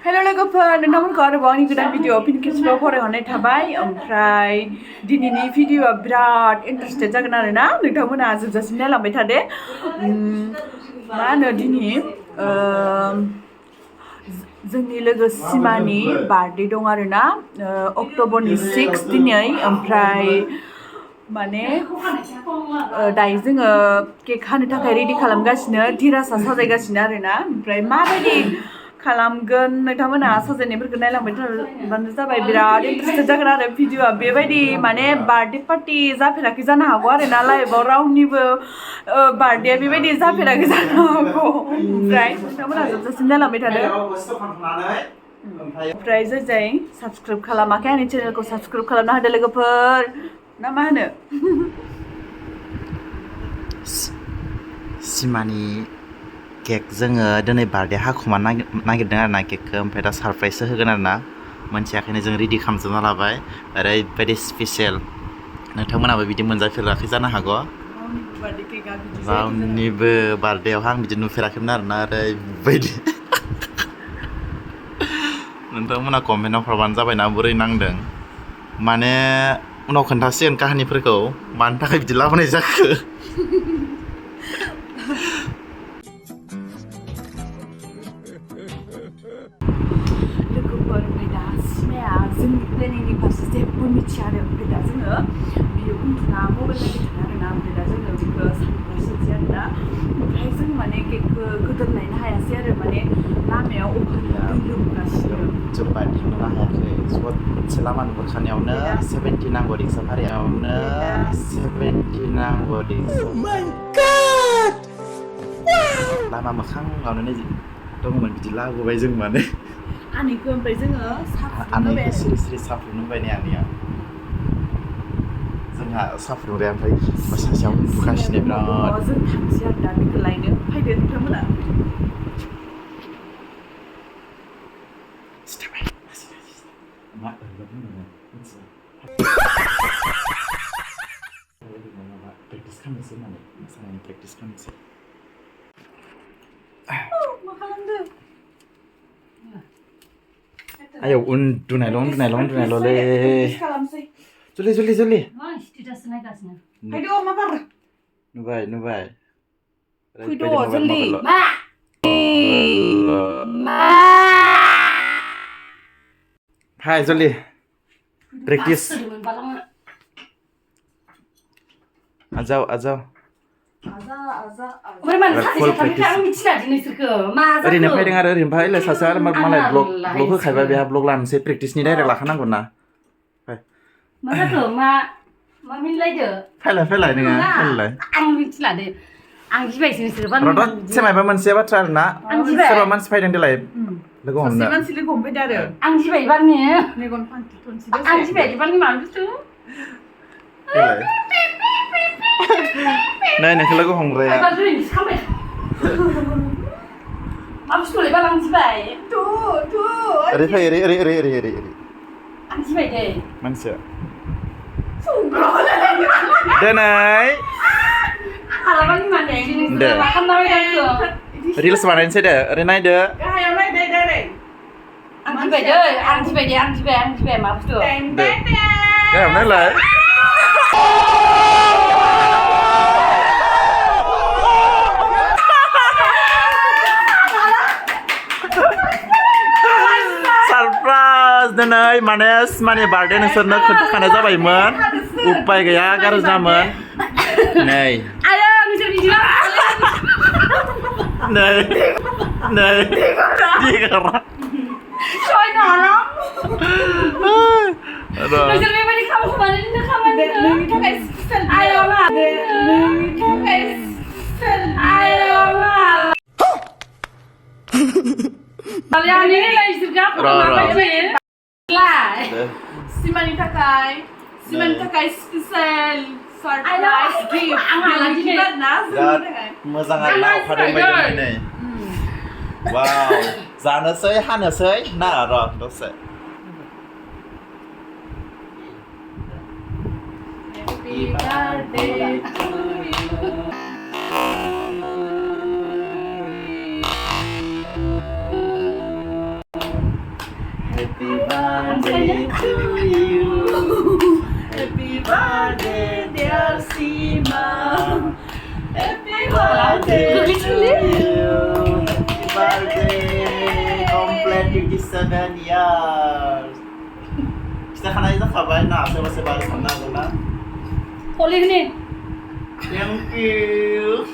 Hello लोगोफोर नोंथांमोनखौ आरोबाव आंनि गोदान भिडिअ फिन खेबसेबाव फरायहरनाय थाबाय ओमफ्राय दिनैनि भिडिअआ बिराद इन्टारेस्टेड जागोन आरो ना नोंथांमोना जोबजासिम नायलांबाय थादो मा होनो दिनै जोंनि लोगो सिमानि बार्थडे दं आरो ना अक्ट'बरनि 6 दिनै ओमफ्राय माने दायो जोङो केक हानो थाखाय रेडि खालामगासिनो धिरासा साजायगासिनो आरो ना ओमफ्राय माबायदि खालामगोन नोंथांमोना साजायनायफोरखौ नायलांबाय थाबानो जाबाय बिराद इन्टारेस्टेड जागोन आरो भिडिअआ बेबायदि माने बार्थडे पार्टि जाफेराखै जानो हागौ आरो ना लाइफआव रावनिबो बार्थडेआ बेबायदि जाफेराखै जानो हागौ ओमफ्राय नोंथांमोना जोबजासिम नायलांबाय थादो ओमफ्राय जाय साबस्क्राइब खालामाखै आंनि चेनेलखौ साबस्क्राइब खालामना होदो लोगोफोर ना मा होनो सिमानि केक जोङो दिनै बार्थडे हाखुमा नागिरदों आरो ना केकखौ ओमफ्राय दा सारप्राइजसो होगोन आरो ना मोनथियाखैनो जों रेडि खालामजोबना लाबाय ओरैबायदि स्पेसियेल नोंथांमोनाबो बिदि मोनजाफेराखै जानो हागौ रावनिबो बार्थडेआवहा आं बिदि नुफेराखैमोन आरो ना ओरैबायदि नोंथांमोना कमेन्टआव हरबानो जाबाय ना बोरै नांदों माने उनाव खोन्थासिगोन काहानिफोरखौ मानि थाखाय बिदि लाबोनाय जाखो लोगोफोर ओमफ्राय दा सिमाया जोंनि प्लेनिंनि फारसे जेबो मिथिया आरो ओमफ्राय दा जोङो बियो उन्दुना मबाइल नायबाय थादों आरो ना ओमफ्राय दा जोङो बेखौ सानगासिनोसै आरो ना ओमफ्राय जों माने केकखौ गोदोर लायनो हायासै आरो माने लामायाव अखा दै लोमगासिनो जों बायदिनो हायाखै ससे लामा नुबोखानायावनो 70 नांगौ रिक्सा भारायावनो 70 नांगौ रिक्सा लामा मोखाङावनो दंमोन बिदि लाबोबाय जों माने आनैखौ ओमफ्राय जोङो आनैखौ सिरि सिरि साहा फुदुंबाय ने आनैया जोंहा साहा फुदुंग्राया ओमफ्राय सासेयाव उन्दुगासिनो बिराद जों थांसै आरो दा बेखौ लायनो फैदो नोंथांमोना प्रेक्टिस खालामनोसै होननानै मोसानायनि प्रेक्टिस खालामनोसै मा खालामदों आयौ उन्दुनायल'लै जलदि फैद' मा बार नुबाय फैद' जलदि हाय जलदि प्रेक्टिस आजाव ओरैनो फैदों आरो ओरैनो फैलाय सासे आरो मालाय ब्लग होखायबा बेहा ब्लग लानोसै प्रेक्टिसनि डाइरेक्ट लाखानांगौ ना मा जाखो मा मिलायदो फैलाय नोङो फैलाय आं मिथिला दे आं गिबायसो नोंसोर रदसे मायबा मोनसे बाथ्रा आरो ना सोरबा मानसि फैदों देलाय लोगो हमनो मानसि लोगो हमफैदो आरो आं गिबाय बारनि मेगन फांथि थनसि आं गिबाय बारनि मानो बुस्थु नै नोंखौ लोगो हमग्राया मा बुस्थुलै बार आं गिबाय ओरै फै ओरै आं गिबाय दे मानसिया दिनै दे रिल्स बानायनोसै दे ओरै नायदो आं गिबाय मा बुस्थु दे गाहायाव नायलाय सारप्राइज दिनै माने सिमानि बार्थडे नोंसोरनो खोन्थाखानाय जाबायमोन उपाय गैया गारजामोन नै सिमानि थाखाय स्पेशल सरप्राइज गिफ्ट बिराद मोजां आरो ना अखा दोनबाय नै वाव जानोसै हानोसै ना र' दसे Happy birthday to you birthday to you. Happy birthday, dear Sima. Happy birthday to you. Happy birthday, complete 57 years. Kita kan aja kabar na, sebab ada sana guna. Boleh ni. Thank you.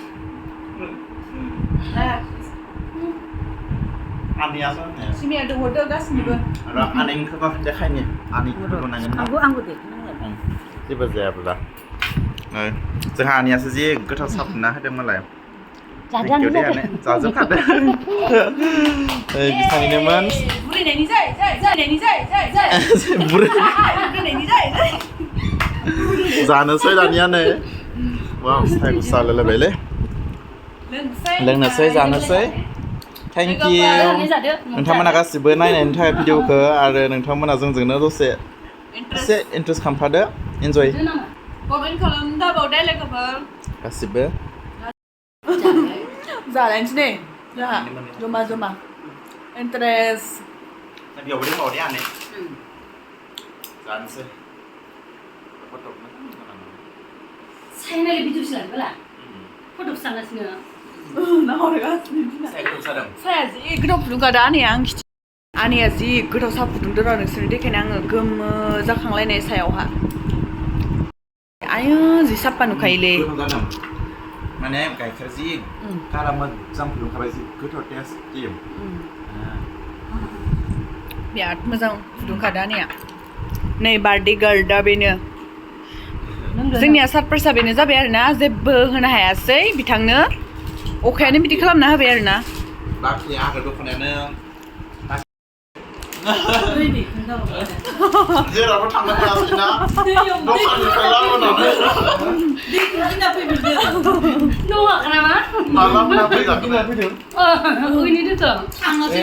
Ani asal ni. Simi ada hotel गासिनिबो. Ada ani yang kau dekai ni. Ani kau nanya. Anggu deh. Siapa siapa? जोंहा आनियासो जि गोथाव साफुना होदोंमोनलाय जाजोबखादों बिथांनिनोमोन बुरैनायनि जाय जानोसै दानिया नै वाव साय गुसा लायलायबायलै लोंनोसै जानोसै थेंक इउ नोंथांमोना गासिबो नायनायनि थाखाय भिडिअखौ आरो नोंथांमोना जोंजोंनो दसे एसे इन्ट्रेस्ट खालामफादो इन्जय कमेन्ट खालामदा बावदाय लोगोफोर गासिबो जालायनोसै नै जोंहा जमा जमा इन्टारेस्ट बेयावबो दंबावो दे आनै जानोसै सायनालि भिडिअसो लाबोला फट'सो सानगासिनो साया जि गोथाव फुदुंखादों आनैया आं खिथि आनैया जि गोथाव साहा फुदुंदों र' नोंसोरनि देखायनो आङो गोमो जाखांलायनाय सायावहा आयो जि साफा नुखायोलै माने गाइखेर जि कारा मोजां फुदुंखाबाय जि गोथाव टेस्टि बिराद मोजां फुदुंखादों आनैया नै बार्थडे गार्ल दा बेनो जोंनिया सारप्राइजआ बेनो जाबाय आरोना जेबो होनो हायासै बिथांनो अखायानो बिदि खालामना होबाय आरोना बाखि आंहा दख'नायानो जेरावबो थांनो हायासैना दखाननिफ्राय लाबोनानै नङा नामा माला मोना फैदों ओइनि दोथ' थाङासै